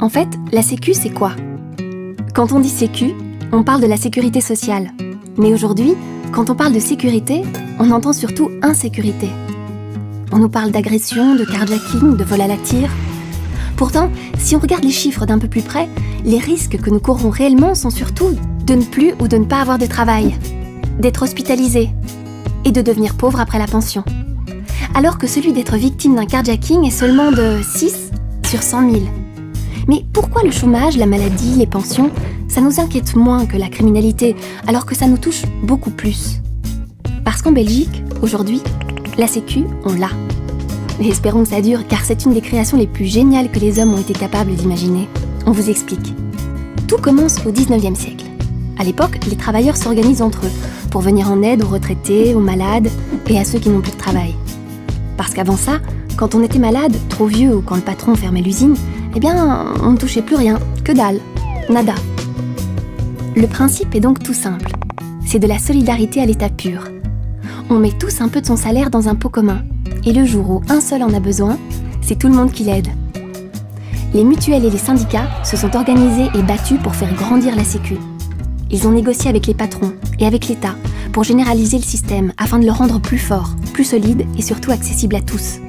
En fait, la Sécu, c'est quoi? Quand on dit Sécu, on parle de la sécurité sociale. Mais aujourd'hui, quand on parle de sécurité, on entend surtout insécurité. On nous parle d'agression, de carjacking, de vol à la tire. Pourtant, si on regarde les chiffres d'un peu plus près, les risques que nous courons réellement sont surtout de ne plus ou de ne pas avoir de travail, d'être hospitalisé et de devenir pauvre après la pension. Alors que celui d'être victime d'un carjacking est seulement de 6 sur 100 000. Mais pourquoi le chômage, la maladie, les pensions, ça nous inquiète moins que la criminalité, alors que ça nous touche beaucoup plus? Parce qu'en Belgique, aujourd'hui, la Sécu, on l'a. Et espérons que ça dure, car c'est une des créations les plus géniales que les hommes ont été capables d'imaginer. On vous explique. Tout commence au 19e siècle. À l'époque, les travailleurs s'organisent entre eux pour venir en aide aux retraités, aux malades et à ceux qui n'ont plus de travail. Parce qu'avant ça, quand on était malade, trop vieux ou quand le patron fermait l'usine, eh bien, on ne touchait plus rien, que dalle, nada. Le principe est donc tout simple. C'est de la solidarité à l'état pur. On met tous un peu de son salaire dans un pot commun. Et le jour où un seul en a besoin, c'est tout le monde qui l'aide. Les mutuelles et les syndicats se sont organisés et battus pour faire grandir la Sécu. Ils ont négocié avec les patrons et avec l'État pour généraliser le système afin de le rendre plus fort, plus solide et surtout accessible à tous.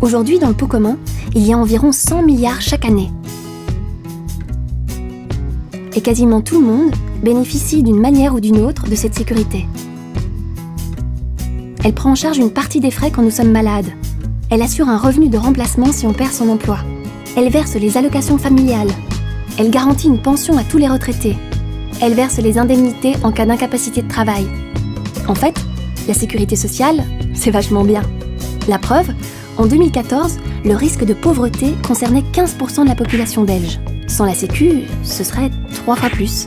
Aujourd'hui, dans le pot commun, il y a environ 100 milliards chaque année. Et quasiment tout le monde bénéficie d'une manière ou d'une autre de cette sécurité. Elle prend en charge une partie des frais quand nous sommes malades. Elle assure un revenu de remplacement si on perd son emploi. Elle verse les allocations familiales. Elle garantit une pension à tous les retraités. Elle verse les indemnités en cas d'incapacité de travail. En fait, la sécurité sociale, c'est vachement bien. La preuve, en 2014, le risque de pauvreté concernait 15% de la population belge. Sans la Sécu, ce serait 3 fois plus.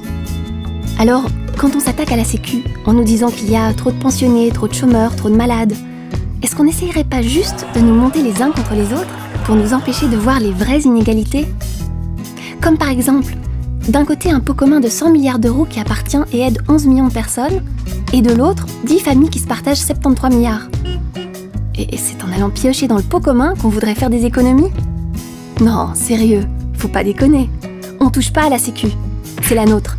Alors, quand on s'attaque à la Sécu, en nous disant qu'il y a trop de pensionnés, trop de chômeurs, trop de malades, est-ce qu'on n'essayerait pas juste de nous monter les uns contre les autres pour nous empêcher de voir les vraies inégalités? Comme par exemple, d'un côté un pot commun de 100 milliards d'euros qui appartient et aide 11 millions de personnes, et de l'autre, 10 familles qui se partagent 73 milliards. Et c'est en allant piocher dans le pot commun qu'on voudrait faire des économies? Non, sérieux, faut pas déconner. On touche pas à la Sécu, c'est la nôtre.